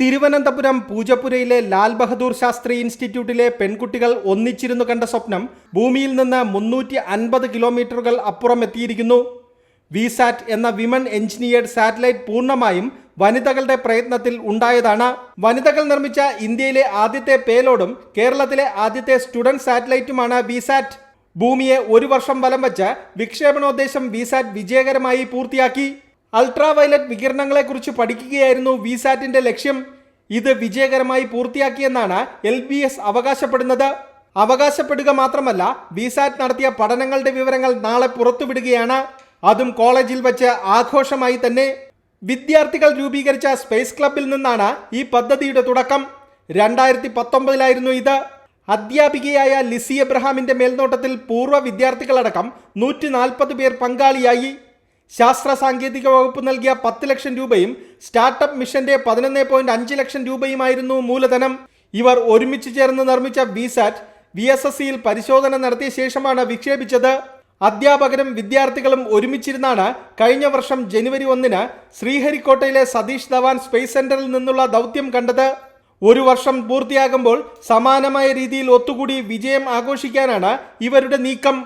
തിരുവനന്തപുരം പൂജപ്പുരയിലെ ലാൽ ബഹദൂർ ശാസ്ത്രി ഇൻസ്റ്റിറ്റ്യൂട്ടിലെ പെൺകുട്ടികൾ ഒന്നിച്ചിരുന്നു കണ്ട സ്വപ്നം ഭൂമിയിൽ നിന്ന് 350 കിലോമീറ്ററുകൾ അപ്പുറം എത്തിയിരിക്കുന്നു. വിസാറ്റ് എന്ന വിമൻ എഞ്ചിനീയർഡ് സാറ്റലൈറ്റ് പൂർണ്ണമായും വനിതകളുടെ പ്രയത്നത്തിൽ ഉണ്ടായതാണ്. വനിതകൾ നിർമ്മിച്ച ഇന്ത്യയിലെ ആദ്യത്തെ പേലോഡും കേരളത്തിലെ ആദ്യത്തെ സ്റ്റുഡന്റ് സാറ്റലൈറ്റുമാണ് വിസാറ്റ്. ഭൂമിയെ 1 വർഷം വലം വച്ച് വിക്ഷേപണോദ്ദേശം വിസാറ്റ് വിജയകരമായി പൂർത്തിയാക്കി. അൾട്രാ വയലറ്റ് വികിരണങ്ങളെക്കുറിച്ച് പഠിക്കുകയായിരുന്നു വിസാറ്റിന്റെ ലക്ഷ്യം. ഇത് വിജയകരമായി പൂർത്തിയാക്കിയെന്നാണ് LBS അവകാശപ്പെടുന്നത്. അവകാശപ്പെടുക മാത്രമല്ല, വിസാറ്റ് നടത്തിയ പഠനങ്ങളുടെ വിവരങ്ങൾ നാളെ പുറത്തുവിടുകയാണ്. അതും കോളേജിൽ വെച്ച് ആഘോഷമായി തന്നെ. വിദ്യാർത്ഥികൾ രൂപീകരിച്ച സ്പേസ് ക്ലബിൽ നിന്നാണ് ഈ പദ്ധതിയുടെ തുടക്കം. 2019 ഇത്. അധ്യാപികയായ ലിസി എബ്രഹാമിന്റെ മേൽനോട്ടത്തിൽ പൂർവ്വ വിദ്യാർത്ഥികളടക്കം 140 പേർ പങ്കാളിയായി. ശാസ്ത്ര സാങ്കേതിക വകുപ്പ് നൽകിയ 10 ലക്ഷം രൂപയും സ്റ്റാർട്ടപ്പ് മിഷന്റെ 11.5 ലക്ഷം രൂപയുമായിരുന്നു മൂലധനം. ഇവർ ഒരുമിച്ച് ചേർന്ന് നിർമ്മിച്ച വിസാറ്റ് VSSCയിൽ പരിശോധന നടത്തിയ ശേഷമാണ് വിക്ഷേപിച്ചത്. അധ്യാപകരും വിദ്യാർത്ഥികളും ഒരുമിച്ചിരുന്നാണ് കഴിഞ്ഞ വർഷം ജനുവരി 1 ശ്രീഹരിക്കോട്ടയിലെ സതീഷ് ധവാൻ സ്പേസ് സെന്ററിൽ നിന്നുള്ള ദൗത്യം കണ്ടത്. 1 വർഷം പൂർത്തിയാകുമ്പോൾ സമാനമായ രീതിയിൽ ഒത്തുകൂടി വിജയം ആഘോഷിക്കാനാണ് ഇവരുടെ നീക്കം.